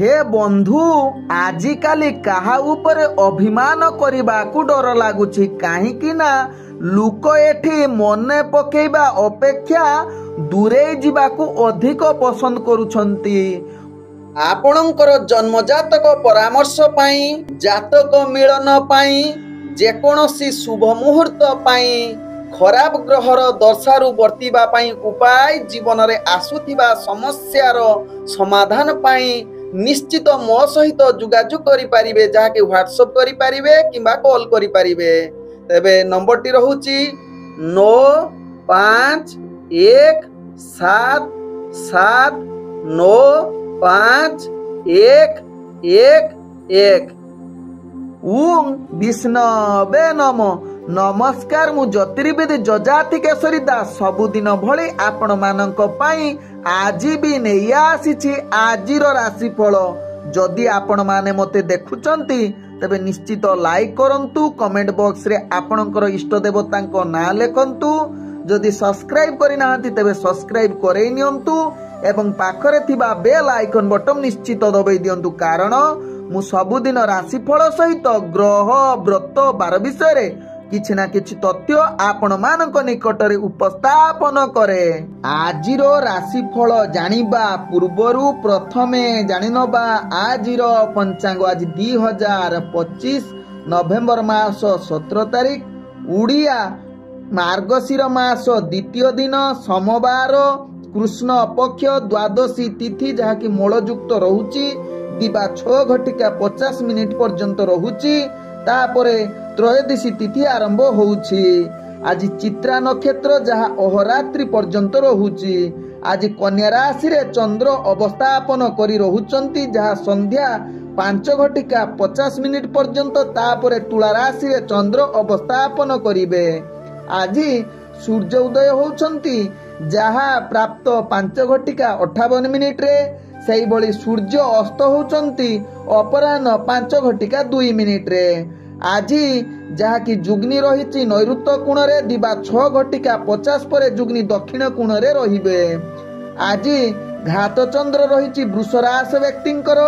हे बंधु आजिकाली काहा उपरे अभिमान करबाकू डर लागुछि काहेकि ना लुक एठी मने पकेइबा अपेक्षा दूरे जिबाकू अधिक पसंद करुछंती। आपणकर जन्म जातक परामर्श पाई जातक मिलन पाई जेकोसी शुभ मुहूर्त पाई खराब ग्रहर दशारु वर्तिबा पाई उपाय जीवन रे आसुथिबा समस्यार समाधान पाई निश्चित मो सहित जोगाजोग करि पारिबे जाके व्हाट्सएप करि पारिबे किंबा कॉल करि पारिबे। तेबे नंबर टी रहूची 9517795111। ओम विष्णवे नमो। नमस्कार मु ज्योतिर्विद जजाति केशरी दास सबुदिन भली आपण मानक पाई आज भी नहीं आसी आजिर राशिफल। जदि आपण माने मते देखुचंती तबे निश्चित लाइक करंतु कमेंट बॉक्स रे आपणकर इष्ट देवतांको नाम लेखंतु। जदि सब्सक्राइब करि नाहंती तबे सब्सक्राइब करै नियंतु एवं पाखरे थिबा बेल आइकन बटन निश्चित दबाई दियंतु कारण मु सबुदिन राशिफल सहित ग्रह व्रत बार विषय रे किछि ना किछि तथ्य आपण मानक निकटरे उपस्थापन करे। आजिरो राशिफल जानिबा पूर्वरु प्रथमे जानिनबा आजिर पंचांग। आज 2025 नवेम्बर मास 17 तारिख उड़िया मार्गशीर मास द्वितीय दिन सोमवार कृष्ण पक्ष द्वादशी तिथि जहाँकि मोलयुक्त रहुची दिबा 6:50 पर्यंत रहुची। तापरे त्रयोदशी तिथि आरंभ होउची। आज चित्रा नक्षत्र जहाँ अहोरात्रि पर्यंत रहुची। आज कन्या राशि रे चंद्र अवस्थापन करी रहुचंती जहाँ संध्या 5:50 पर्यंत। तापरे तुला राशि रे चंद्र अवस्थापन करिवे। आज सूर्य उदय होउचंती जहाँ प्राप्त 5:58 रे। सेही बळी सूर्य अस्त होउचंती अपराह्न 5:02 रे। आज जहाँकि जुग्नि रही नैऋत्य कोण रे दिबा 6:50 पर जुग्नि दक्षिण कोण रे रहिबे। आज घात चंद्र रही वृष राशि व्यक्तिंकर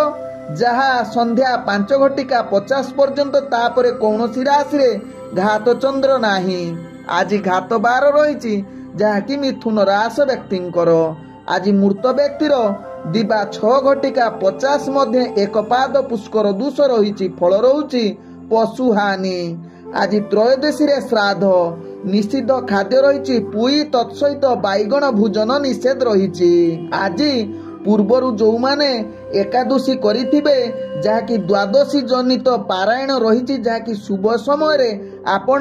जहाँ संध्या 5:50 पर्यंत। तापरे कौनसी राशि रे घात चंद्र नाही। आज घात बार रही जहाँकि मिथुन राशि व्यक्तिंकर। आज मृत व्यक्तिर दिबा 6:50 मध्य एक पाद पुष्कर दोष रही फल रहुची पशु हानि। आज त्रयोदशी रे श्राद्ध निषिद्ध खाद्य रही पुई तत्सहित बैगण भोजन निषेध रही। आज पूर्वरु जो माने एकादशी करिथिबे जहाँकि द्वादशी जनित पारायण रही जहाँकि शुभ समय रे आपण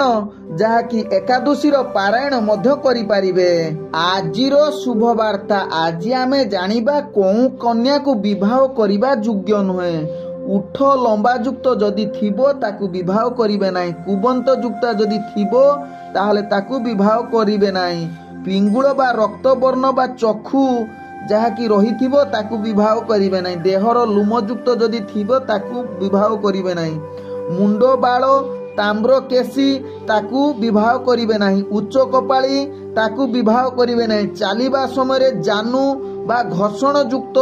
जहाँकि एकादशी रो पारायण मध्य करि पारिबे। आजिर शुभ वार्ता आज आमे जानिबा कोउ कन्या को विवाह करिबा योग्य नुहे। उठ लंबा युक्त जदि थिबो ताकू विवाह करिवे नाही। कुबंत युक्त जदि थिबो ताहले ताकू विवाह करिवे नाही। पिंगुळ बा रक्त वर्ण बा चक्षु जहाँकि रहिथिबो ताकू विवाह करिवे नाही। देहर लुमयुक्त जदि थिबो ताकू विवाह करिवे नाही। मुंडो बाळ ताम्र केसी ताकू विवाह करिवे नाही। उच्च कपाळी ताकू विवाह करिवे नाही। चालिबा समय जानू बा घर्षण युक्त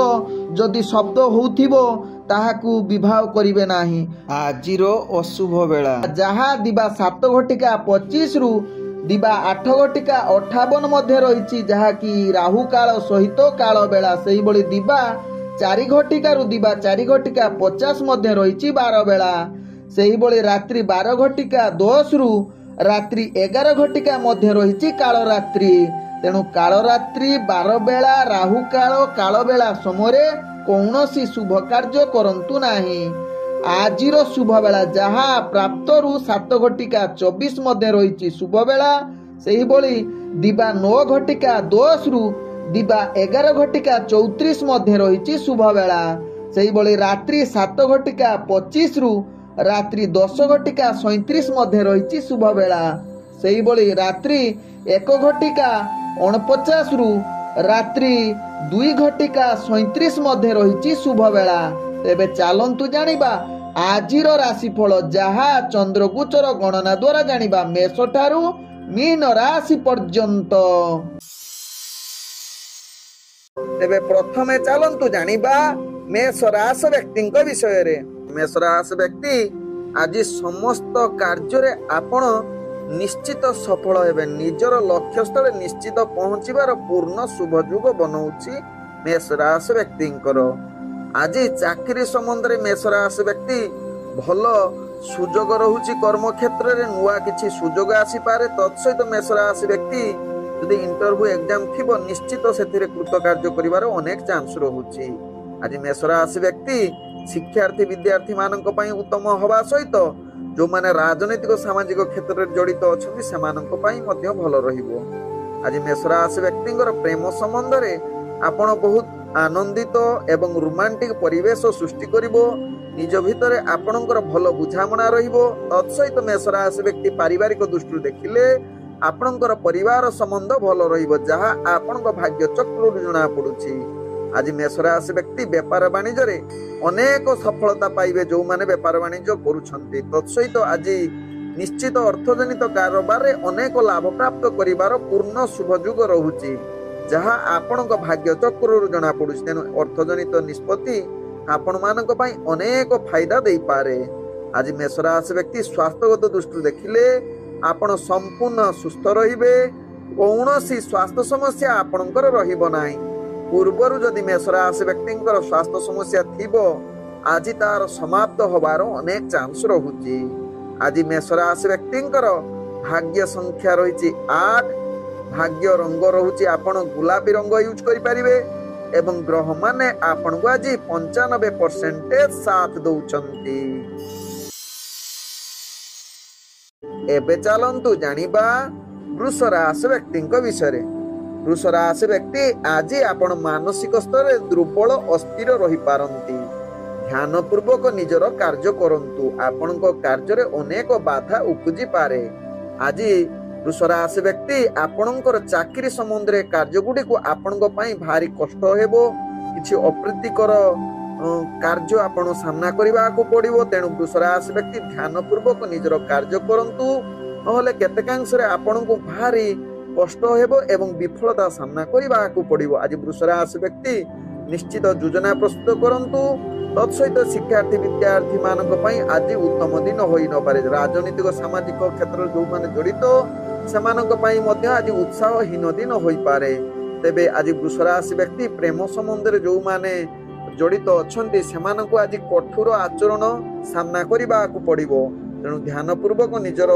जदि शब्द होउथिबो ताहाकू विवाह करिवे नाही। आजिर अशुभ बेला जहाँ दिबा 7:25 रु दिबा 8:58 मध्य रही जहाँकि राहु काल सहित काल बेला। सेही बळी दिबा 4:00 रु दिबा 4:50 मध्य रही 12 बेला। सेही बळी रात्रि 12:10 रु रात्रि 11:00 मध्य रही काल रात्रि। तेणु काल रात्रि 12 बेला राहु काल काल बेला समय कौनसी शुभ कार्य करंतु नाही। आजिर शुभ बेला जहाँ प्राप्त रु 7:24 मध्य रही शुभ बेला। सेही बळी दिबा 9:10 रु दिबा 11:34 मध्य रही शुभ बेला। सेही बळी रात्रि 7:25 रु रात्रि 10:37 मध्य रही शुभ बेला। सेही बळी रात्रि 1:49 रु रात्रि 2:37 मध्य रही शुभ बेला। तेबे चालंतु जानिबा आजिर राशिफल जहाँ चंद्रगोचर गणना द्वारा जानिबा मेष ठारू मीन राशि पर्यंत। तेबे प्रथमे चालंतु जानिबा मेष राशि व्यक्ति विषय रे मेष राशि व्यक्ति आज समस्त कार्य आपण निश्चित सफल हेबे निजर लक्ष्य स्थल निश्चित पहुंचीबार पूर्ण शुभयोग बनाउछि मेष राशि व्यक्ति आज चाकरी संबंध मेष राशि व्यक्ति भल सुजोग रहुछि कर्म क्षेत्र रे नुआ किछि सुजोग आसी पारे तत्सहित मेष राशि व्यक्ति यदि इंटरव्यू एग्जाम थिबो निश्चित सेथिरे कृतकार्य करिवार अनेक चांस रहुछि आज मेष राशि व्यक्ति शिक्षार्थी विद्यार्थी मानक पई उत्तम हवा सहित जो माने राजनीतिक सामाजिक क्षेत्र रे जड़ित अछंती सेमानक पई मध्य भल रहिबो आज मेष राशि व्यक्तिंकर प्रेम संबंध रे आपण बहुत आनंदित एवं रोमांटिक परिवेश सृष्टि करिवो निज भितरे आपणकर भल बुझामणा रहिबो तत्सहित मेष राशि व्यक्ति पारिवारिक दृष्टि देखिले आपणकर परिवार संबंध भल रहिबो जहा आपणक भाग्य चक्र जणा पडुछि आज मेष राशि व्यक्ति व्यापार वाणिज्य रे अनेक सफलता पाइबे जो माने व्यापार वाणिज्य करूछंती तत्सहित आज निश्चित अर्थजनित कारोबार रे अनेक लाभ प्राप्त करिवार पूर्ण शुभयोग रहुछि जहा आपणक भाग्य चक्र जणा पडुछि तेनु अर्थजनित निष्पत्ति आपण मानक पई अनेक फायदा देई पारे आज मेष राशि व्यक्ति स्वास्थ्यगत दृष्टि देखिले आपण संपूर्ण सुस्थ रहिबे कौनसी स्वास्थ्य समस्या आपणकर रहिबो नाही पूर्वरु जदि मेष राशि व्यक्तिंकर स्वास्थ्य समस्या थिबो आज तार समाप्त होबार अनेक चांस रहुछि आज मेष राशि व्यक्तिंकर भाग्य संख्या रहिछि 8 भाग्य रंग रहुछि आपण गुलाबी रंग यूज करि परिबे एवं ग्रह माने आपण को आज 95% साथ दउचंती एबे चलंतु जानिबा वृष राशि व्यक्ति विषय वृष राशि व्यक्ति आज आपण मानसिक स्तर रे दुर्बल अस्थिर रही पारंती ध्यान पूर्वक निजर कार्य करंतु आपणक कार्य रे अनेक बाधा उपजी पारे आज वृष राशि व्यक्ति आपणकर चाकरी संबंध रे कार्य गुडी को आपणक पई भारी कष्ट हेबो किछि अप्रीतिकर कार्य आपण सामना करबा को पड़िबो तेनु वृष राशि व्यक्ति ध्यान पूर्वक निजर कार्य करंतु नहले केतकांश रे आपणक भारी कष्ट हेबो एवं विफलता सामना करबा को पड़िबो आज वृष राशि व्यक्ति निश्चित योजना प्रस्तुत करंतु तत्सहित शिक्षार्थी विद्यार्थी मानक पई आज उत्तम दिन होई न पारे राजनीतिक सामाजिक क्षेत्र जो माने जड़ित सेमानक पई मध्य आज उत्साहहीन दिन होई पारे तेबे आज वृष राशि व्यक्ति प्रेम संबंध रे जो माने जड़ित अछंती सेमानक आज कठोर आचरण सामना करबा को पड़िबो तेणु ध्यान पूर्वक निजर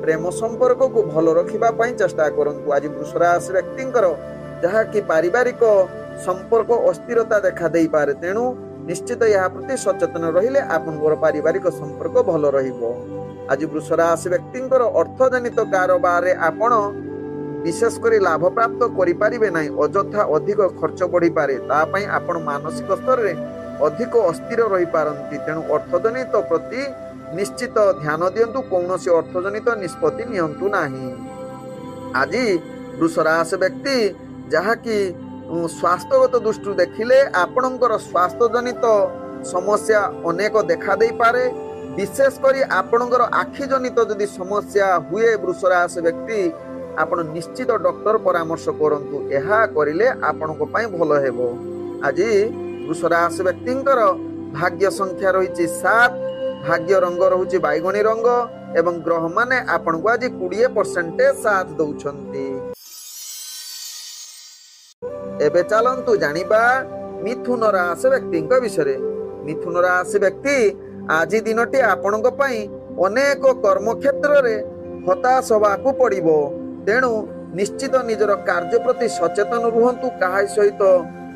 प्रेम संपर्क को भल रखिबा पई चेष्टा करंतु आज वृष राशि व्यक्तिंकर जहा कि पारिवारिक संपर्क अस्थिरता देखा देई पारे तेणु निश्चित यह प्रति सचेतन रहिले आपनकर पारिवारिक संपर्क भल रहिबो आज वृष राशि व्यक्तिंकर अर्थजनित कारोबार रे आपण विशेष करी लाभ प्राप्त करि परिबे नाही अजथा अधिक खर्च बढ़ी पारे ता पई आपण मानसिक स्तर रे अधिक अस्थिर रही पारंती तेणु अर्थजनित प्रति निश्चित ध्यान दियंतु कौनसी अर्थजनित निष्पत्ति नियंतु नाही आज वृष राशि व्यक्ति जहा कि स्वास्थ्यगत दृष्टि देखिले आपणकर स्वास्थ्य जनित समस्या अनेक देखा दे पारे विशेष करी आपणकर आखि जनित यदि समस्या हुए वृष राशि व्यक्ति आपण निश्चित डॉक्टर परामर्श करंतु एहा करिले आपणक पई भलो हेबो आज वृष राशि व्यक्तिंकर भाग्य संख्या रहिछि 7 भाग्य रंग रहुछि बैगणी रंग एवं ग्रह माने आपण को आज 20% साथ दउछंती एबे चलंतु जानिबा मिथुन राशि व्यक्ति विषय मिथुन राशि व्यक्ति आज दिनटी आपणक पई अनेक कर्म क्षेत्र रे हताश होबाकू पड़िबो तेणु निश्चित निजर कार्य प्रति सचेतन रुहंतु काहा सहित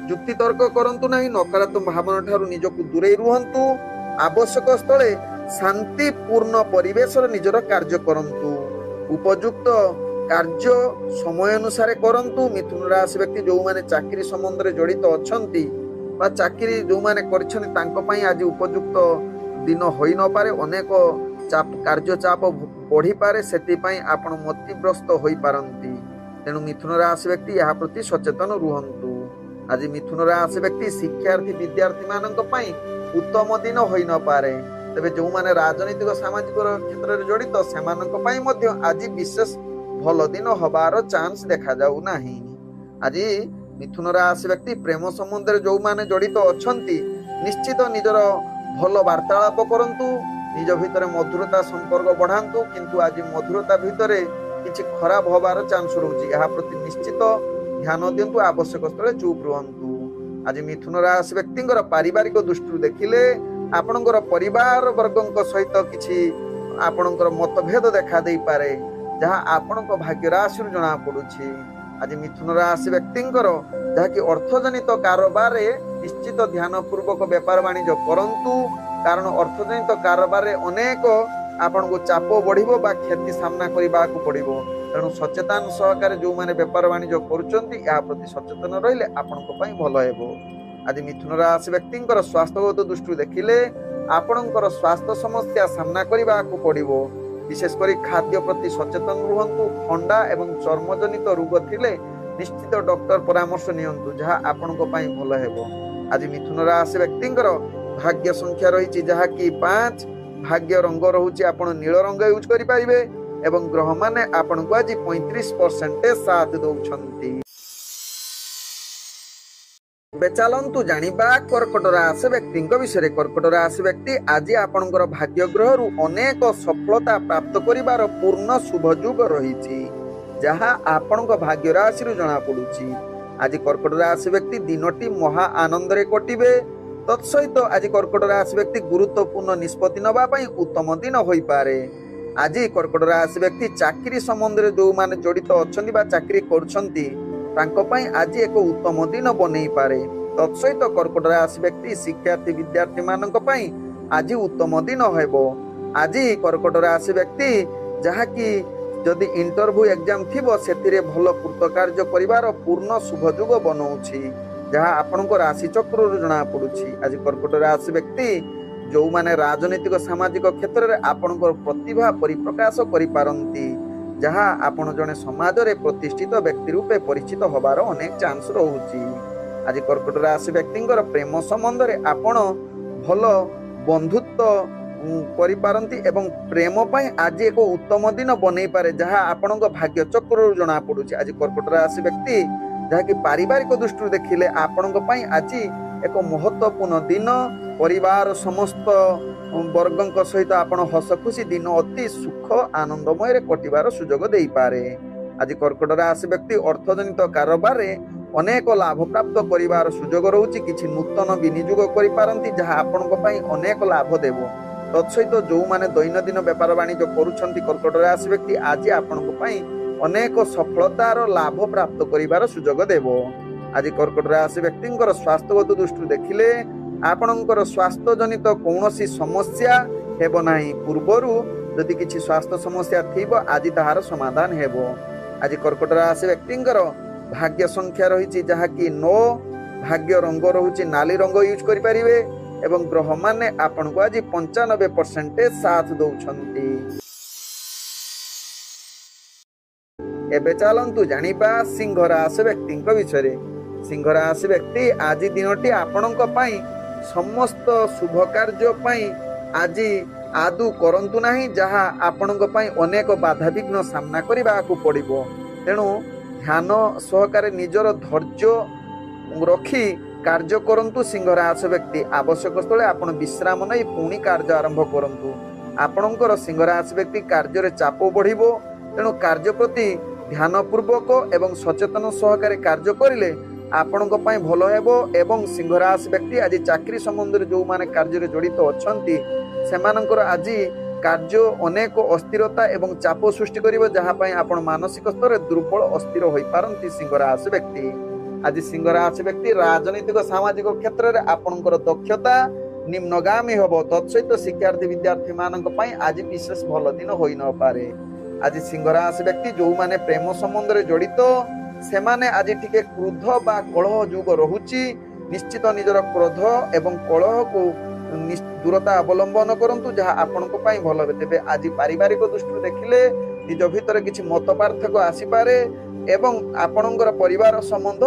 युक्ति तर्क करंतु नाही नकारात्मक भावना ठारू निजकु दूरे रुहंतु आवश्यक स्थले शांतिपूर्ण परिवेश निजर कार्य करंतु उपयुक्त कार्य समय अनुसार करंतु मिथुन राशि व्यक्ति जो माने चाकरी संबंध रे जड़ित अछंती बा चाकरी जो माने करछन तांको पई आज उपयुक्त दिन होई न पारे अनेक चाप कार्य चाप बढ़ी पारे सेति पई आपण मतिग्रस्त होई पारंती तेणु मिथुन राशि व्यक्ति यहा प्रति सचेतन रुहंतु आज मिथुन राशि व्यक्ति शिक्षार्थी विद्यार्थी मानक पई उत्तम दिन होई न पारे तबे जो माने राजनीतिक सामाजिक क्षेत्र रे जड़ित सेमानक पई मध्य आज विशेष भल दिन हबार चांस देखा जाऊ नाही आज मिथुन राशि व्यक्ति प्रेम संबंध रे जो माने जड़ित अछंती ନିଶ୍ଚିତ ନିଜର ଭଲ ବାର୍ତ୍ତାଳାପ କରନ୍ତୁ, ନିଜ ଭିତରେ ମଧୁରତା ସମ୍ପର୍କ ବଢାନ୍ତୁ। କିନ୍ତୁ ଆଜି ମଧୁରତା ଭିତରେ କିଛି ଖରାପ ହବାର ଚାନ୍ସ ରହୁଛି, ଏହା ପ୍ରତି ନିଶ୍ଚିତ ଧ୍ୟାନ ଦିଅନ୍ତୁ। ଆବଶ୍ୟକ ସ୍ଥଳେ ଚୁପ୍ ରୁହନ୍ତୁ। ଆଜି ମିଥୁନ ରାଶି ବ୍ୟକ୍ତିଙ୍କର ପାରିବାରିକ ଦୃଷ୍ଟିରୁ ଦେଖିଲେ ଆପଣଙ୍କର ପରିବାର ବର୍ଗଙ୍କ ସହିତ କିଛି ଆପଣଙ୍କର ମତଭେଦ ଦେଖା ଦେଇପାରେ, ଯାହା ଆପଣଙ୍କ ଭାଗ୍ୟ ରାଶିରୁ ଜଣା ପଡୁଛି। ଆଜି ମିଥୁନ ରାଶି ବ୍ୟକ୍ତିଙ୍କର ଯାହାକି ଅର୍ଥଜନିତ କାରବାରରେ ନିଶ୍ଚିତ ଧ୍ୟାନ ପୂର୍ବକ ବେପାର ବାଣିଜ୍ୟ କରନ୍ତୁ, କାରଣ ଅର୍ଥଜନିତ କାରବାରରେ ଅନେକ ଆପଣଙ୍କୁ ଚାପ ବଢିବ ବା କ୍ଷତି ସାମ୍ନା କରିବାକୁ ପଡିବ। ତେଣୁ ସଚେତନ ସହକାରେ ଯୋଉମାନେ ବେପାର ବାଣିଜ୍ୟ କରୁଛନ୍ତି ଏହା ପ୍ରତି ସଚେତନ ରହିଲେ ଆପଣଙ୍କ ପାଇଁ ଭଲ ହେବ। ଆଜି ମିଥୁନ ରାଶି ବ୍ୟକ୍ତିଙ୍କର ସ୍ୱାସ୍ଥ୍ୟଗତ ଦୃଷ୍ଟିରୁ ଦେଖିଲେ ଆପଣଙ୍କର ସ୍ୱାସ୍ଥ୍ୟ ସମସ୍ୟା ସାମ୍ନା କରିବାକୁ ପଡିବ। ବିଶେଷ କରି ଖାଦ୍ୟ ପ୍ରତି ସଚେତନ ରୁହନ୍ତୁ। ଥଣ୍ଡା ଏବଂ ଚର୍ମଜନିତ ରୋଗ ଥିଲେ ନିଶ୍ଚିତ ଡକ୍ଟର ପରାମର୍ଶ ନିଅନ୍ତୁ, ଯାହା ଆପଣଙ୍କ ପାଇଁ ଭଲ ହେବ। ଆଜି ମିଥୁନ ରାଶି ବ୍ୟକ୍ତିଙ୍କର ଭାଗ୍ୟ ସଂଖ୍ୟା ରହିଛି ଯାହାକି 5। ଭାଗ୍ୟ ରଙ୍ଗ ରହୁଛି ଆପଣ ନୀଳ ରଙ୍ଗ ୟୁଜ କରିପାରିବେ ଏବଂ ଗ୍ରହମାନେ ଆପଣଙ୍କୁ ଆଜି 35% ସାଥ ଦଉଛନ୍ତି। ଏବେ ଚାଲନ୍ତୁ ଜାଣିବା କର୍କଟ ରାଶି ବ୍ୟକ୍ତିଙ୍କ ବିଷୟରେ। କର୍କଟ ରାଶି ବ୍ୟକ୍ତି ଆଜି ଆପଣଙ୍କର ଭାଗ୍ୟ ଗ୍ରହରୁ ଅନେକ ସଫଳତା ପ୍ରାପ୍ତ କରିବାର ପୂର୍ଣ୍ଣ ଶୁଭ ଯୋଗ ରହିଛି, ଯାହା ଆପଣଙ୍କ ଭାଗ୍ୟ ରାଶିରୁ ଜଣା ପଡୁଛି। ଆଜି କର୍କଟ ରାଶି ବ୍ୟକ୍ତି ଦିନଟି ମହା ଆନନ୍ଦରେ କଟିବେ। ତତ୍ସହିତ ଆଜି କର୍କଟ ରାଶି ବ୍ୟକ୍ତି ଗୁରୁତ୍ୱପୂର୍ଣ୍ଣ ନିଷ୍ପତ୍ତି ନେବା ପାଇଁ ଉତ୍ତମ ଦିନ ହୋଇପାରେ। ଆଜି କର୍କଟ ରାଶି ବ୍ୟକ୍ତି ଚାକିରି ସମ୍ବନ୍ଧରେ ଯୋଉମାନେ ଜଡିତ ଅଛନ୍ତି ବା ଚାକିରି କରୁଛନ୍ତି ତାଙ୍କ ପାଇଁ ଆଜି ଏକ ଉତ୍ତମ ଦିନ ବନେଇ ପାରେ। ତତ୍ସହିତ କର୍କଟ ରାଶି ବ୍ୟକ୍ତି ଶିକ୍ଷାର୍ଥୀ ବିଦ୍ୟାର୍ଥୀ ମାନଙ୍କ ପାଇଁ ଆଜି ଉତ୍ତମ ଦିନ ହେବ। ଆଜି କର୍କଟ ରାଶି ବ୍ୟକ୍ତି ଯାହାକି ଯଦି ଇଣ୍ଟରଭ୍ୟୁ ଏକ୍ଜାମ ଥିବ ସେଥିରେ ଭଲ କୃତ କାର୍ଯ୍ୟ କରିବାର ପୂର୍ଣ୍ଣ ଶୁଭ ଯୋଗ ବନଉଛି, ଯାହା ଆପଣଙ୍କ ରାଶି ଚକ୍ରରୁ ଜଣା ପଡୁଛି। ଆଜି କର୍କଟ ରାଶି ବ୍ୟକ୍ତି ଯୋଉମାନେ ରାଜନୈତିକ ସାମାଜିକ କ୍ଷେତ୍ରରେ ଆପଣଙ୍କର ପ୍ରତିଭା ପରିପ୍ରକାଶ କରିପାରନ୍ତି, ଯାହା ଆପଣ ଜଣେ ସମାଜରେ ପ୍ରତିଷ୍ଠିତ ବ୍ୟକ୍ତି ରୂପେ ପରିଚିତ ହବାର ଅନେକ ଚାନ୍ସ ରହୁଛି। ଆଜି କର୍କଟ ରାଶି ବ୍ୟକ୍ତିଙ୍କର ପ୍ରେମ ସମ୍ବନ୍ଧରେ ଆପଣ ଭଲ ବନ୍ଧୁତ୍ୱ କରିପାରନ୍ତି ଏବଂ ପ୍ରେମ ପାଇଁ ଆଜି ଏକ ଉତ୍ତମ ଦିନ ବନେଇ ପାରେ, ଯାହା ଆପଣଙ୍କ ଭାଗ୍ୟ ଚକ୍ରରୁ ଜଣା ପଡୁଛି। ଆଜି କର୍କଟ ରାଶି ବ୍ୟକ୍ତି ଯାହାକି ପାରିବାରିକ ଦୃଷ୍ଟିରୁ ଦେଖିଲେ ଆପଣଙ୍କ ପାଇଁ ଆଜି ଏକ ମହତ୍ୱପୂର୍ଣ୍ଣ ଦିନ। ପରିବାର ସମସ୍ତ ବର୍ଗଙ୍କ ସହିତ ଆପଣ ହସ ଖୁସି ଦିନ ଅତି ସୁଖ ଆନନ୍ଦମୟରେ କଟିବାର ସୁଯୋଗ ଦେଇପାରେ। ଆଜି କର୍କଟ ରାଶି ବ୍ୟକ୍ତି ଅର୍ଥଜନିତ କାରବାରରେ ଅନେକ ଲାଭ ପ୍ରାପ୍ତ କରିବାର ସୁଯୋଗ ରହୁଛି। କିଛି ନୂତନ ବିନିଯୋଗ କରିପାରନ୍ତି, ଯାହା ଆପଣଙ୍କ ପାଇଁ ଅନେକ ଲାଭ ଦେବ। ତତ୍ସହିତ ଯୋଉମାନେ ଦୈନନ୍ଦିନ ବେପାର ବାଣିଜ୍ୟ କରୁଛନ୍ତି କର୍କଟ ରାଶି ବ୍ୟକ୍ତି ଆଜି ଆପଣଙ୍କ ପାଇଁ ଅନେକ ସଫଳତାର ଲାଭ ପ୍ରାପ୍ତ କରିବାର ସୁଯୋଗ ଦେବ। ଆଜି କର୍କଟ ରାଶି ବ୍ୟକ୍ତିଙ୍କର ସ୍ୱାସ୍ଥ୍ୟଗତ ଦୃଷ୍ଟିରୁ ଦେଖିଲେ ଆପଣଙ୍କର ସ୍ୱାସ୍ଥ୍ୟ ଜନିତ କୌଣସି ସମସ୍ୟା ହେବ ନାହିଁ। ପୂର୍ବରୁ ଯଦି କିଛି ସ୍ୱାସ୍ଥ୍ୟ ସମସ୍ୟା ଥିବ ଆଜି ତାହାର ସମାଧାନ ହେବ। ଆଜି କର୍କଟ ରାଶି ବ୍ୟକ୍ତିଙ୍କର ଭାଗ୍ୟ ସଂଖ୍ୟା ରହିଛି ଯାହାକି 9। ଭାଗ୍ୟ ରଙ୍ଗ ରହୁଛି ନାଲି ରଙ୍ଗ ୟୁଜ କରିପାରିବେ ଏବଂ ଗ୍ରହମାନେ ଆପଣଙ୍କୁ ଆଜି 95% ସାଥ ଦଉଛନ୍ତି। ଏବେ ଚାଲନ୍ତୁ ଜାଣିବା ସିଂହ ରାଶି ବ୍ୟକ୍ତିଙ୍କ ବିଷୟରେ। ସିଂହ ରାଶି ବ୍ୟକ୍ତି ଆଜି ଦିନଟି ଆପଣଙ୍କ ପାଇଁ ସମସ୍ତ ଶୁଭ କାର୍ଯ୍ୟ ପାଇଁ ଆଜି ଆଦୌ କରନ୍ତୁ ନାହିଁ, ଯାହା ଆପଣଙ୍କ ପାଇଁ ଅନେକ ବାଧାବିଘ୍ନ ସାମ୍ନା କରିବାକୁ ପଡିବ। ତେଣୁ ଧ୍ୟାନ ସହକାରେ ନିଜର ଧୈର୍ଯ୍ୟ ରଖି କାର୍ଯ୍ୟ କରନ୍ତୁ। ସିଂହ ରାଶି ବ୍ୟକ୍ତି ଆବଶ୍ୟକ ସ୍ଥଳେ ଆପଣ ବିଶ୍ରାମ ନେଇ ପୁଣି କାର୍ଯ୍ୟ ଆରମ୍ଭ କରନ୍ତୁ। ଆପଣଙ୍କର ସିଂହ ରାଶି ବ୍ୟକ୍ତି କାର୍ଯ୍ୟରେ ଚାପ ବଢିବ, ତେଣୁ କାର୍ଯ୍ୟ ପ୍ରତି ଧ୍ୟାନ ପୂର୍ବକ ଏବଂ ସଚେତନ ସହକାରେ କାର୍ଯ୍ୟ କରିଲେ ଆପଣଙ୍କ ପାଇଁ ଭଲ ହେବ। ଏବଂ ସିଂହ ରାଶି ବ୍ୟକ୍ତି ଆଜି ଚାକିରି ସମ୍ବନ୍ଧରେ ଯୋଉମାନେ କାର୍ଯ୍ୟରେ ଜଡିତ ଅଛନ୍ତି ସେମାନଙ୍କର ଆଜି କାର୍ଯ୍ୟ ଅନେକ ଅସ୍ଥିରତା ଏବଂ ଚାପ ସୃଷ୍ଟି କରିବ, ଯାହା ପାଇଁ ଆପଣ ମାନସିକ ସ୍ତରରେ ଦୁର୍ବଳ ଅସ୍ଥିର ହୋଇପାରନ୍ତି। ସିଂହ ରାଶି ବ୍ୟକ୍ତି ଆଜି ସିଂହ ରାଶି ବ୍ୟକ୍ତି ରାଜନୈତିକ ସାମାଜିକ କ୍ଷେତ୍ରରେ ଆପଣଙ୍କର ଦକ୍ଷତା ନିମ୍ନଗାମୀ ହେବ। ତତ୍ସହିତ ଶିକ୍ଷାର୍ଥୀ ବିଦ୍ୟାର୍ଥୀ ମାନଙ୍କ ପାଇଁ ଆଜି ବିଶେଷ ଭଲ ଦିନ ହୋଇନପାରେ। ଆଜି ସିଂହ ରାଶି ବ୍ୟକ୍ତି ଯୋଉମାନେ ପ୍ରେମ ସମ୍ବନ୍ଧରେ ଜଡିତ ସେମାନେ ଆଜି ଟିକେ କ୍ରୋଧ ବା କଳହ ଯୋଗ ରହୁଛି। ନିଶ୍ଚିତ ନିଜର କ୍ରୋଧ ଏବଂ କଳହକୁ ଦୂରତା ଅବଲମ୍ବନ କରନ୍ତୁ, ଯାହା ଆପଣଙ୍କ ପାଇଁ ଭଲ ହେବ। ତେବେ ଆଜି ପାରିବାରିକ ଦୃଷ୍ଟିରୁ ଦେଖିଲେ ନିଜ ଭିତରେ କିଛି ମତ ପାର୍ଥକ୍ୟ ଆସିପାରେ ଏବଂ ଆପଣଙ୍କର ପରିବାର ସମ୍ବନ୍ଧ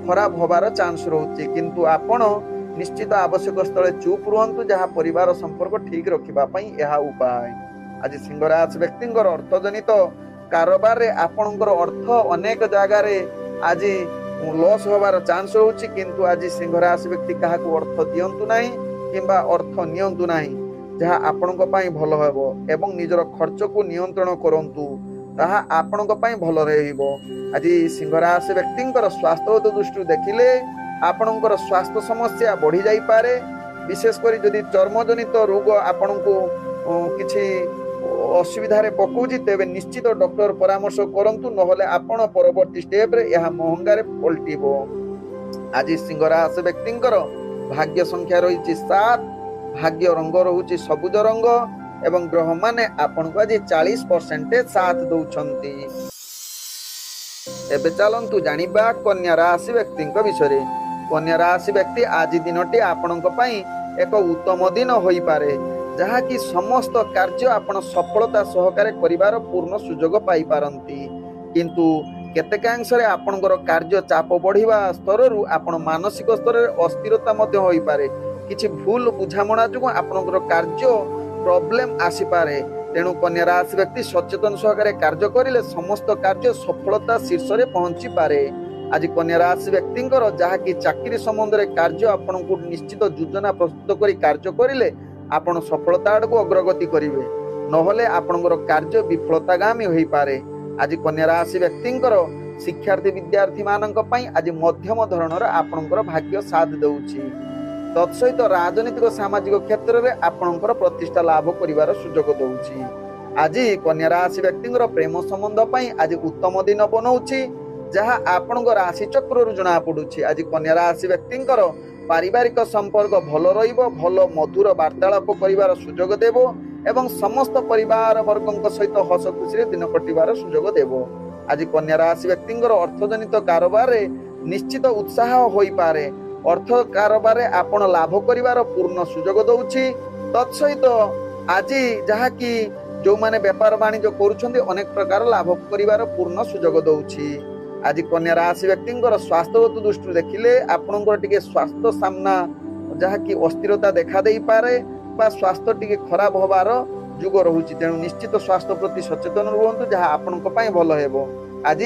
ଖରାପ ହବାର ଚାନ୍ସ ରହୁଛି, କିନ୍ତୁ ଆପଣ ନିଶ୍ଚିତ ଆବଶ୍ୟକ ସ୍ଥଳେ ଚୁପ୍ ରୁହନ୍ତୁ, ଯାହା ପରିବାର ସମ୍ପର୍କ ଠିକ ରଖିବା ପାଇଁ ଏହା ଉପାୟ। ଆଜି ସିଂହ ରାଶି ବ୍ୟକ୍ତିଙ୍କର ଅର୍ଥଜନିତ କାରବାରରେ ଆପଣଙ୍କର ଅର୍ଥ ଅନେକ ଜାଗାରେ ଆଜି लॉस होबार चांस रहउछि किंतु आज सिंह राशि व्यक्ति काहाकू अर्थ दियंतु नाही किंबा अर्थ नियंतु नाही जहा आपनक पई भलो हेबो एवं निजर खर्च को नियंत्रण करंतु ताहा आपनक पई भलो रहइबो। आज सिंह राशि व्यक्तिंकर स्वास्थ्य दृष्टि देखिले आपनकर स्वास्थ्य समस्या बढ़ी जाई पारे विशेष करी जदि चर्मजनित रोग आपनकू किछि असुविधा रे पकोछि तेबे निश्चित डॉक्टर परामर्श करंतु नहले आपण परवर्ती स्टेप रे यह महंगा रे पलटिबो। आज सिंह राशि व्यक्तिंकर भाग्य संख्या रही 7 भाग्य रंग रहुछि सबुज रंग एवं ग्रह माने आपण को आज 40% साथ दउछंती। एबे चलंतु जानिबा कन्या राशि व्यक्तिंक विषय। कन्या राशि व्यक्ति आज दिनटी आपणक पई एक उत्तम दिन होई पारे जहा कि समस्त कार्य आपण सफलता सहकारे करिवार पूर्ण सुजोग पाई पारंती किंतु केतेकांश रे आपणकर कार्य चाप बढ़िवा स्तर रु आपण मानसिक स्तर रे अस्थिरता मध्य होई पारे किछि भूल बुझामणा जुग आपणकर कार्य प्रॉब्लम आसी पारे। तेणु कन्या राशि व्यक्ति सचेतन सहकारे कार्य करिले समस्त कार्य सफलता शीर्ष रे पहुंची पारे। आज कन्या राशि व्यक्तिंकर जहा कि चाकरी संबंध रे कार्य आपणकू निश्चित योजना प्रस्तुत करी कार्य करिले आपण सफलता आड़ को अग्रगति करिवे नहले आपणकर कार्य विफलतागामी होई पारे। आज कन्या राशि व्यक्तिंकर शिक्षार्थी विद्यार्थी मानक पई आज मध्यम धरणर आपणकर भाग्य साथ देउछि। तत्सहित राजनीतिक सामाजिक क्षेत्र में आपणकर प्रतिष्ठा लाभ करिवार सुजोग दउछि। आज कन्या राशि व्यक्तिंकर प्रेम संबंध पई आज उत्तम दिन बनउछि जहा आपणकर राशि चक्र रु जणा पडुछि। आज कन्या राशि व्यक्तिंकर पारिवारिक संपर्क भलो रहिबो भलो मधुर वार्तालाप करिवार सुजोग देबो एवं समस्त परिवार वर्गक सहित हस खुशी दिन कटिवार सुजोग देबो। आज कन्या राशि व्यक्तिंकर अर्थजनित कारोबार रे निश्चित उत्साह होई पारे अर्थ कारोबार रे आपण लाभ करिवार पूर्ण सुजोग दउछि। तत्सहित आज जहा कि जो माने व्यापार वाणिज्य करूछन्ती अनेक प्रकार लाभ करिवार पूर्ण सुजोग दउछि। आज कन्या राशि व्यक्तिंकर स्वास्थ्यगत दृष्टि देखिले आपणकर टिके स्वास्थ्य सामना जहा कि अस्थिरता देखा देई पारे बा स्वास्थ्य टिके खराब होबार जुग रहुछि। तेणु निश्चित स्वास्थ्य प्रति सचेतन रहंतु जहा आपणक पई भलो हेबो। आज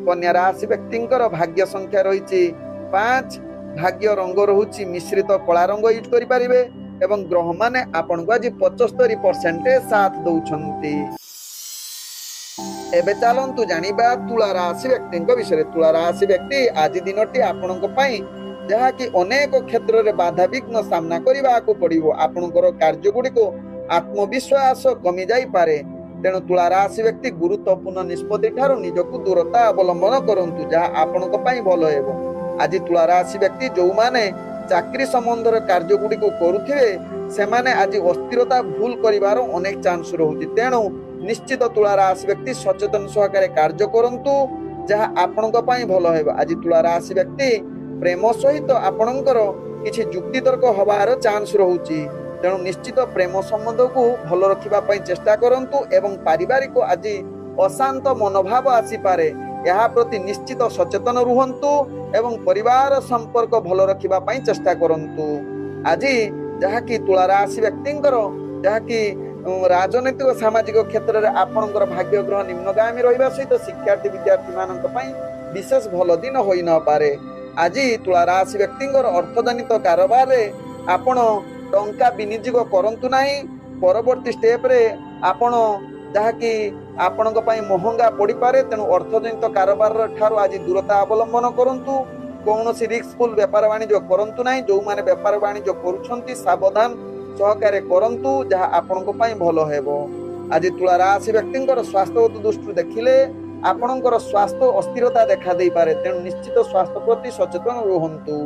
कन्या राशि व्यक्तिंकर भाग्य संख्या रहिछि 5 भाग्य रंग रहुछि मिश्रित कला रंग यूज करि परिबे एवं ग्रह माने आपणको आज 75% साथ दउछन्ती। एबे चलंतु जानिबा तुला राशि व्यक्तिंक विषय। तुला राशि व्यक्ति आज दिनटी आपणक पई जहा कि अनेक क्षेत्र रे बाधा विघ्न सामना करिबा को पड़िबो। आपणकर कार्य गुडी को आत्मविश्वास कमी जाई पारे। तेणु तुला राशि व्यक्ति गुरुत्वपूर्ण निष्पत्ति ठारू निजको दूरता अवलंबन करंतु जहा आपणक पई भलो हेबो। आज तुला राशि व्यक्ति जो माने चाकरी संबंधर कार्य गुडी को करुथिबे सेमाने आज अस्थिरता भूल करिवार अनेक चांस रहुछि। तेणु निश्चित तुला राशि व्यक्ति सचेतन सहकारे कार्य करंतु जहा आपणक पई भलो हेबो। आज तुला राशि व्यक्ति प्रेम सहित आपणकर किछि युक्ति तर्क होबार चांस रहुछि। तेणु निश्चित प्रेम संबंध को भलो रखिबा पई चेष्टा करंतु एवं पारिवारिक आज अशांत मनोभाव आसी पारे यहा प्रति निश्चित सचेतन रुहंतु एवं परिवार संपर्क भलो रखिबा पई चेष्टा करंतु। आज जहा कि तुला राशि व्यक्तिंकर जहा कि राजनीतिक सामाजिक क्षेत्र में आपणकर भाग्य ग्रह निम्नगामी रहिबा सहित शिक्षार्थी विद्यार्थी मानक पई विशेष भलो दिन होई न पारे। आज तुला राशि व्यक्तिंकर अर्थजनित कारोबार रे आपण टंका विनियोग करंतु नाही। परवर्ती स्टेप रे आपण जहा कि आपणक पई महंगा पड़ी पारे। तेणु अर्थजनित कारोबार ठारू आज दूरता अवलंबन करंतु। कौनसी रिस्कफुल व्यापार वाणिज्य करंतु नाही। जो माने व्यापार वाणिज्य करूछंती सावधान सहकारे करंतु जहा आपणक पई भलो हेबो। आज तुला राशि व्यक्तिंकर स्वास्थ्यगत दृष्टि देखिले आपणकर स्वास्थ्य अस्थिरता देखा देई पारे। तेणु निश्चित स्वास्थ्य प्रति सचेतन रहंतु।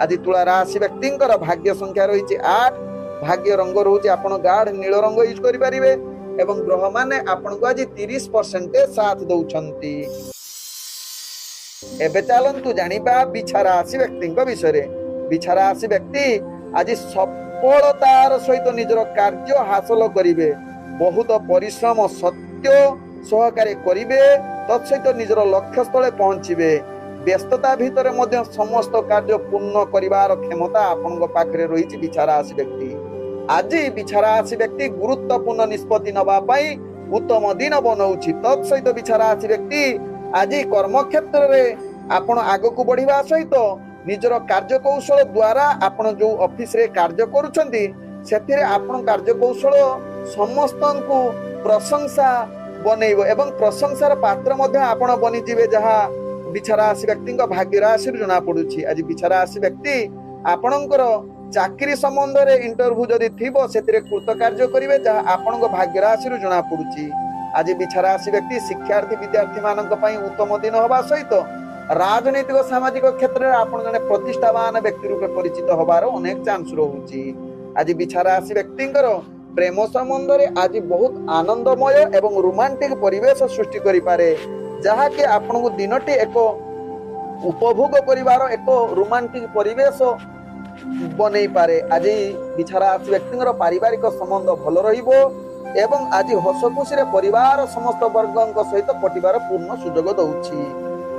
आज तुला राशि व्यक्तिंकर भाग्य संख्या रहिछि 8 भाग्य रंग रहुछि आपण गाढ़ नील रंग यूज करि परिबे एवं ग्रह माने आपणको आज 30% साथ दउछंती। एबे चलंतु जानिबा बिछा राशि व्यक्तिंक विषय। बिछा राशि व्यक्ति आज सफलतार सहित निजर कार्य हासिल करिवे बहुत परिश्रम सत्य सहकारे करिवे तत्सहित निजर लक्ष्य स्थले पहुंचिबे। व्यस्तता भितर मध्य समस्त कार्य पूर्ण करिवार क्षमता आपनक पाखरे रहिछि बिछा राशि व्यक्ति। आज बिछा राशि व्यक्ति गुरुत्वपूर्ण निष्पत्ति नबा पई उत्तम दिन बनौछि। तत्सहित बिछा राशि व्यक्ति आज कर्म क्षेत्र रे आपण आगक बढ़िबा सहित निजर कार्यकौशल द्वारा आपण जो ऑफिस रे कार्य करूछंती सेथिरे आपण कार्यकौशल समस्तनकु प्रशंसा बनेइबो एवं प्रशंसार पात्र मध्ये आपण बनि जिवे जहा बिछारा राशि व्यक्ति भाग्य राशि जना पड़ुछि। आज बिछारा राशि व्यक्ति आपणकर चाकरी संबंध रे इंटरव्यू जदि थिबो सेतिरे कृतकार्य करिवे जहा आपणक भाग्य राशि जना पड़ुछि। आज बिछारा राशि व्यक्ति शिक्षार्थी विद्यार्थी मानक पई उत्तम दिन होबा सहित राजनीतिक सामाजिक क्षेत्र में आपण जने प्रतिष्ठावान व्यक्ति रूपे परिचित होबार अनेक चांस रहुछि। आज बिछारा राशि व्यक्तिंकर प्रेम संबंध रे आज बहुत आनंदमय एवं रोमांटिक परिवेश सृष्टि करि पारे जहा कि आपनको दिनटी एक उपभोग करिवार एक रोमांटिक परिवेश बनै पारे। आज बिछारा राशि व्यक्तिंकर पारिवारिक संबंध भल रहिबो एवं आज हस खुशी रे परिवार समस्त वर्गक सहित कटिबार पूर्ण सुजोग दउछि।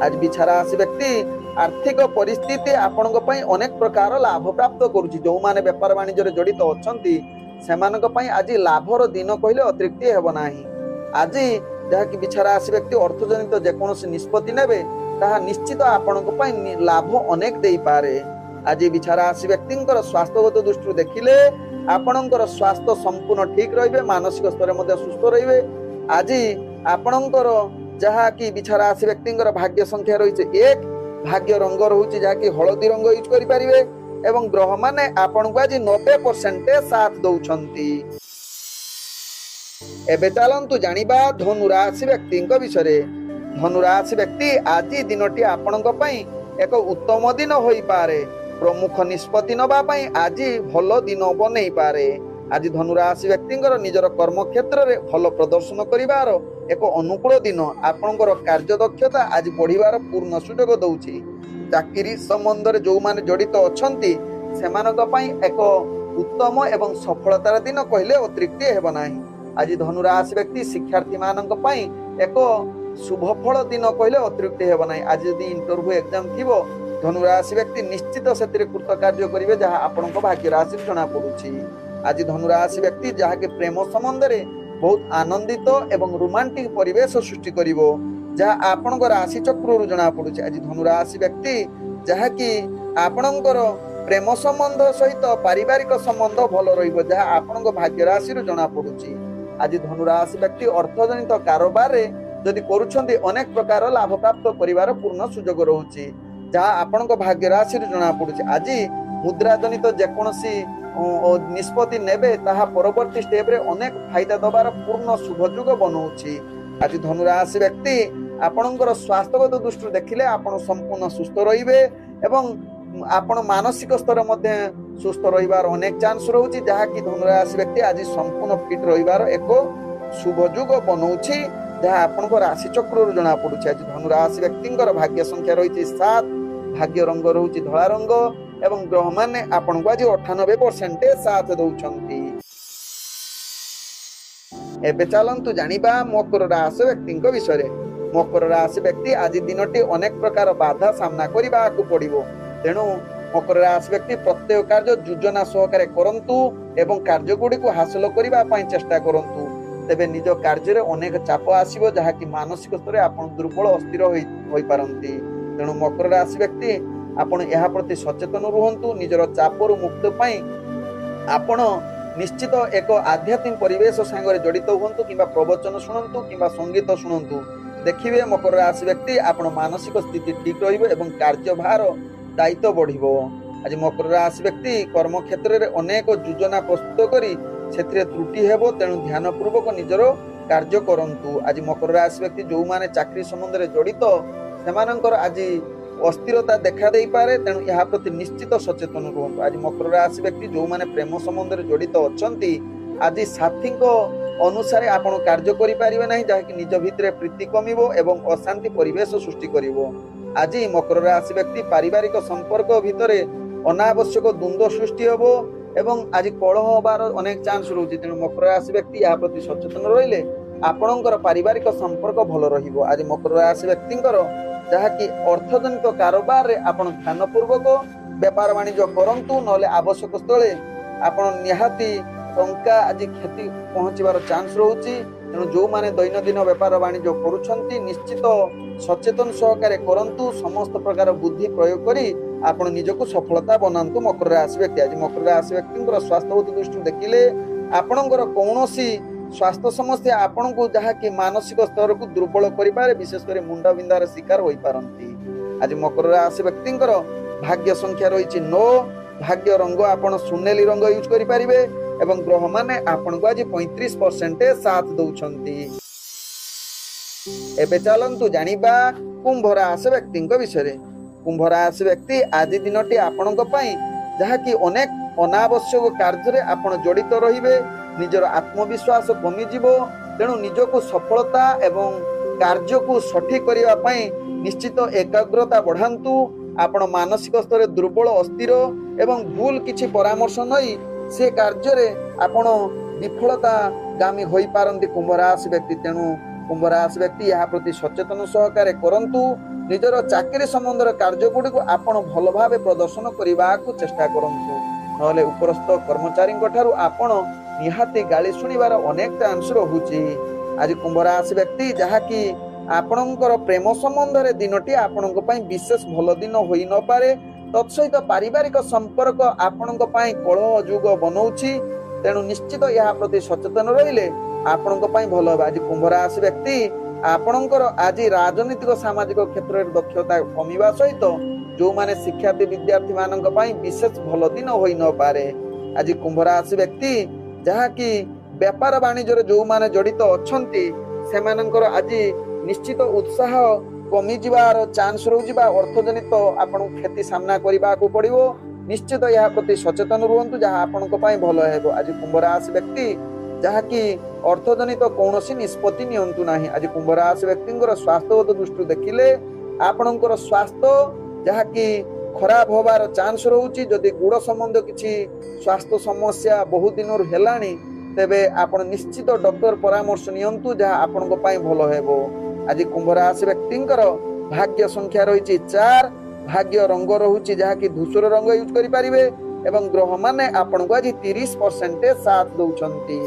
आज बिछारा राशि व्यक्ति आर्थिक परिस्थिति आपणक पई अनेक प्रकार लाभ प्राप्त करूछि। जो माने व्यापार वाणिज्य रे जड़ित अछंती सेमानक पई आज लाभर दिन कहले अतिरिक्त हेबो नाही। आज जहा कि बिछारा राशि व्यक्ति अर्थजनित जेकोसी निष्पत्ति नेबे ताहा निश्चित आपणक पई लाभ अनेक देई पारे। आज बिछारा राशि व्यक्तिंकर स्वास्थ्यगत दृष्टि देखिले आपणकर स्वास्थ्य संपूर्ण ठीक रहिबे, मानसिक स्तर मध्ये सुस्थ रहिबे। आज आपणकर जहा कि बिछारा राशि व्यक्तिंकर भाग्य संख्या रहिছে 1, भाग्य रंग रहुछि जहा कि हळदी रंग यूज करि परिबे एवं ग्रह माने आपणको आज 90% साथ दउछंती। एबे चलंतु जानिबा धनु राशि व्यक्तिंक विषय। धनु राशि व्यक्ति आज दिनटी आपणक पई एक उत्तम दिन होई पारे। प्रमुख निष्पत्ति नबा पई आज भलो दिन बनै पारे। आज धनु राशि व्यक्तिंकर निजर कर्म क्षेत्र रे भलो प्रदर्शन करिवार एक अनुकूल दिन। आपणकर कार्य दक्षता आज बढ़िवार पूर्ण सुजोग दउछि। चाकरी संबंध रे जो माने जड़ित अछंती सेमानक पई एक उत्तम एवं सफलतार दिन कहले अतिरिक्त हेबो नाही। आज धनु राशि व्यक्ति शिक्षार्थी मानक पई एक शुभ फल दिन कहले अतिरिक्त हेबो नाही। आज यदि इंटरव्यू एग्जाम थिबो धनु राशि व्यक्ति निश्चित सेतिरे कृत कार्य करिवे जहा आपणक भाग्य राशि जना पड़ुछि। आज धनु राशि व्यक्ति जहा के प्रेम संबंध रे बहुत आनंदित एवं रोमांटिक परिवेश सृष्टि करिवो जहा आपणक राशि चक्र जना पड़ुछि। आज धनु राशि व्यक्ति जहा कि आपणकर प्रेम संबंध सहित पारिवारिक संबंध भल रहिबो जहा आपणक भाग्य राशि जना पड़ुछि। आज धनु राशि व्यक्ति अर्थजनित कारोबार रे जदि करूछंती अनेक प्रकार लाभ प्राप्त करिवार पूर्ण सुजोग रहुछि जहा आपणक भाग्य राशि जना पड़ुछि। आज मुद्रा जनित जेकोसी निष्पत्ति नेबे ताहा परवर्ती स्टेप रे अनेक फायदा दबार पूर्ण शुभयोग बनौछि। आज धनु राशि व्यक्ति आपणकर स्वास्थ्यगत दृष्टि देखिले आपण संपूर्ण सुस्थ रहिबे एवं आपण मानसिक स्तर मध्ये सुस्थ रहिबार अनेक चांस रहउछि जहा कि धनु राशि व्यक्ति आज संपूर्ण फिट रहिबार एक शुभयोग बनौछि जहा आपणकर राशि चक्र जना पड़ुछि। आज धनु राशि व्यक्तिंकर भाग्य संख्या रहिछि 7, भाग्य रंग रहुछि धला रंग एवं ग्रह माने आपणको आज 98% साथ दउछंती। एबे चलंतु जानिबा मकर राशि व्यक्तिंक विषय। मकर राशि व्यक्ति आज दिनटी अनेक प्रकार बाधा सामना करिबा को पड़िबो। तेणु मकर राशि व्यक्ति प्रत्येक कार्य योजना सहकारे करंतु एवं कार्य गुडी को हासिल करिबा पई चेष्टा करंतु। तेबे निज कार्य रे अनेक चाप आसीबो जहा कि मानसिक स्तर आपण दुर्बल अस्थिर होई पारंती। तेणु मकर राशि व्यक्ति आपण एहा प्रति सचेतन रुहंतु। निजर चापरु मुक्त पई आपण निश्चित एक आध्यात्मिक परिवेश संगे जड़ित हुंतु किंबा प्रवचन शुणंतु किंबा संगीत शुणंतु। देखिए मकर राशि व्यक्ति आपण मानसिक स्थिति ठीक रहिबो एवं कार्यभार दायित्व बढ़िबो। आज मकर राशि व्यक्ति कर्म क्षेत्र रे अनेक योजना प्रस्तुत करी सेथिरे त्रुटि हेबो। तेणु ध्यान पूर्वक निजर कार्य करंतु। आज मकर राशि व्यक्ति जो माने चाकरी संबंध रे जड़ित सेमानंकर आज अस्थिरता देखा दे पारे। तेणु यह प्रति निश्चित सचेतन रुहंतु। आज मकर राशि व्यक्ति जो माने प्रेम संबंध रे जड़ित अछंती आज साथी अनुसार आपण कार्य करि परिबे नाही जहा कि निज भितरे प्रीति कमिबो एवं अशांति परिवेश सृष्टि करिवो। आज मकर राशि व्यक्ति पारिवारिक संपर्क भितरे अनावश्यक द्वंद्व सृष्टि हेबो एवं आज कलह होबार अनेक चांस रहउछि। तेणु मकर राशि व्यक्ति यह प्रति सचेतन रहिले आपणकर पारिवारिक संपर्क भल रहिबो। आज मकर राशि व्यक्तिंकर जहा कि अर्थजनित कारोबार रे आपण ध्यान पूर्वक व्यापार वाणिज्य करंतु नले आवश्यक स्थले आपण निहाती टंका आज क्षति पहुंचीबार चांस रहउछि। तेणु जो माने दैनंदिन व्यापार वाणिज्य करुछंती निश्चित सचेतन सहकारे करंतु समस्त प्रकार बुद्धि प्रयोग करी आपण निजको सफलता बनांतु। मकर राशि व्यक्ति आज मकर राशि व्यक्ति स्वास्थ्य दृष्टि देखिले आपणकर कौनसी स्वास्थ्य समस्या आपण को जहा कि मानसिक स्तर को दुर्बल करिपारे विशेषकर मुंड बिंदार शिकार होई पारंती। आज मकर राशि व्यक्ति भाग्य संख्या रही 9 भाग्य रंग आपण सुनेली रंग यूज करि परिबे एवं ग्रह माने आपण को आज 35% साथ दउछंती। एबे चलंतु जानिबा कुंभ राशि व्यक्ति विषय। कुंभ राशि व्यक्ति आज दिनटी आपण जहा कि अनेक अनावश्यक कार्य आपण जड़ित रहिबे निजर आत्मविश्वास कमी जीवो तेणु निजको सफलता एवं कार्य को सठिक करिवा पई निश्चित एकाग्रता बढ़ांतु। आपण मानसिक स्तर दुर्बल अस्थिर एवं भूल किछि परामर्श नई से कार्य रे आपण विफलता गामी होई पारंती कुंभ राशि व्यक्ति। तेणु कुंभ राशि व्यक्ति यह प्रति सचेतन सहकारे करंतु। निजर चाकरी संबंधर कार्य गुडी को आपण भल भावे प्रदर्शन करबा को चेष्टा करंतु नहले उपरस्थ कर्मचारी ठारू आपण निहाती गाली शुणिबार अनेक चांस रहुची। आज कुंभ राशि व्यक्ति जहा कि आपणकर प्रेम संबंध रे दिनटी आपणक पई विशेष भल दिन होई न पारे तत्सहित पारिवारिक संपर्क आपणक पई कलह जुग बनौछि। तेणु निश्चित यह प्रति सचेतन रहिले आपणक पई भल होबा। आज कुंभ राशि व्यक्ति आपणकर आज राजनीतिक सामाजिक क्षेत्र में दक्षता कमिबा सहित जो माने शिक्षार्थी विद्यार्थी मानक पई विशेष भल दिन होई न पारे। आज कुंभ राशि व्यक्ति जहा कि व्यापार वाणिज्य जो माने जड़ित अछंती सेमानकर आज निश्चित उत्साह कमी जिबार चांस रहुजिबा अर्थजनित आपण क्षति सामना करबा को पड़िबो। निश्चित यह प्रति सचेतन रुहंतु जहा आपनक पई भलो हेबो। आज कुंभ राशि व्यक्ति जहा कि अर्थजनित कौनसी निष्पत्ति नियंतु नाही। आज कुंभ राशि व्यक्तिंकर स्वास्थ्य दृष्टि देखिले आपनकर स्वास्थ्य जहा कि खराब होबार चांस रहुची। जदि गुड़ संबंध किछि स्वास्थ्य समस्या बहुत दिन हेलानी तेबे आपण निश्चित डॉक्टर परामर्श नियंतु जहा आपनक पई भलो हेबो। आज कुंभ राशि व्यक्तिंकर भाग्य संख्या रही 4 भाग्य रंग रहुची जहा कि धूसर रंग यूज करि परिबे एवं ग्रह माने आपण को आज 30% साथ दउछंती।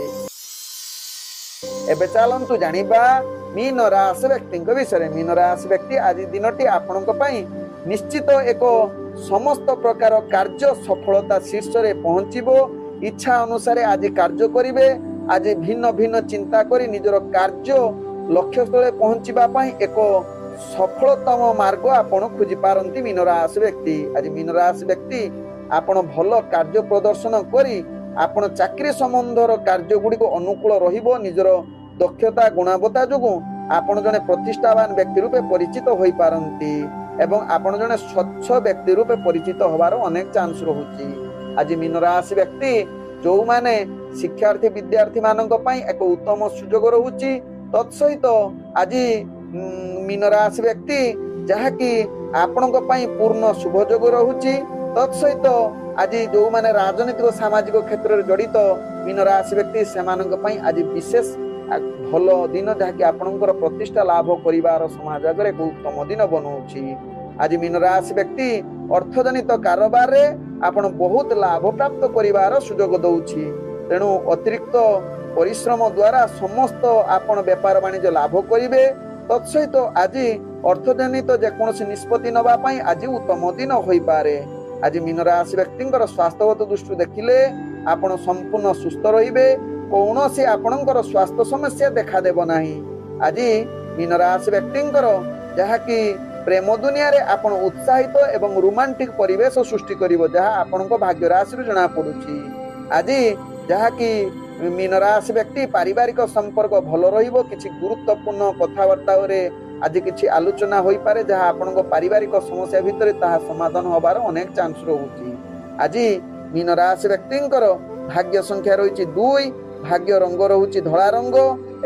एबे चलंतु जानिबा मीन राशि व्यक्ति विषय। मीन राशि व्यक्ति आज दिनटी आपणक पई निश्चित एक समस्त प्रकार कार्य सफलता शीर्ष रे पहुंचीबो। इच्छा अनुसार आज कार्य करिवे। आज भिन्न भिन्न चिंता करी निजर कार्य लक्ष्य स्थले पहुंचीबा पई एक सफलतम मार्ग आपण खोजी पारंती मीन राशि व्यक्ति। आज मीन राशि व्यक्ति आपण भल कार्य प्रदर्शन करी आपण चाकरी संबंधर कार्य गुडी को अनुकूल रहिबो। निजर दक्षता गुणवत्ता जोगु आपण जने प्रतिष्ठावान व्यक्ति रूपे परिचित होई पारंती एवं आपण जने स्वच्छ व्यक्ति रूपे परिचित होबार अनेक चांस रहुची। आज मीन राशि व्यक्ति जो माने शिक्षार्थी विद्यार्थी मानक पई एक उत्तम सुयोग रहुची। तत्सहित आज मीन राशि व्यक्ति जहा कि आपणक पई पूर्ण शुभयोग रहुची। तत्सहित आज जो माने राजनीतिक सामाजिक क्षेत्र में जड़ित मीन राशि व्यक्ति सेमानक पई आज विशेष भल दिन जहा कि आपणकर प्रतिष्ठा लाभ करिवार समाज आगे एक उत्तम दिन बनौछि। आज मीन राशि व्यक्ति अर्थजनित कारोबार रे आपण बहुत लाभ प्राप्त करिवार सुयोग दउछि। तेणु अतिरिक्त परिश्रम द्वारा समस्त आपण व्यापार वाणिज्य लाभ करिवे। तत्सहित आज अर्थजनित जेकोसी निष्पत्ति नबा पई आज उत्तम दिन होई पारे। आज मीन राशि व्यक्तिंकर स्वास्थ्यगत दृष्टि देखिले आपण संपूर्ण सुस्थ रहिबे। कौनसी आपणकर स्वास्थ्य समस्या देखा देबो नाही। आज मीन राशि व्यक्तिंकर जहा कि प्रेम दुनिया रे आपण उत्साहित एवं रोमांटिक परिवेश सृष्टि करिवो जहा आपणक भाग्य राशि रे जणा पडुची। आज जहा कि मीन राशि व्यक्ति पारिवारिक संपर्क भल रहिबो। किछि गुरुत्वपूर्ण कथावार्ता रे आज किछि आलोचना होई पारे जहा आपणक पारिवारिक समस्या भितरे ताहा समाधान होबार अनेक चांस रहुची। आज मीन राशि व्यक्तिंकर भाग्य संख्या रही 2 भाग्य रंग रहुची धला रंग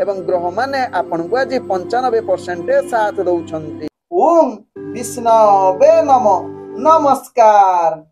एवं ग्रह माने आपण को आज 95% साथ दउछंती। ओम विष्णवे नमः। नमस्कार।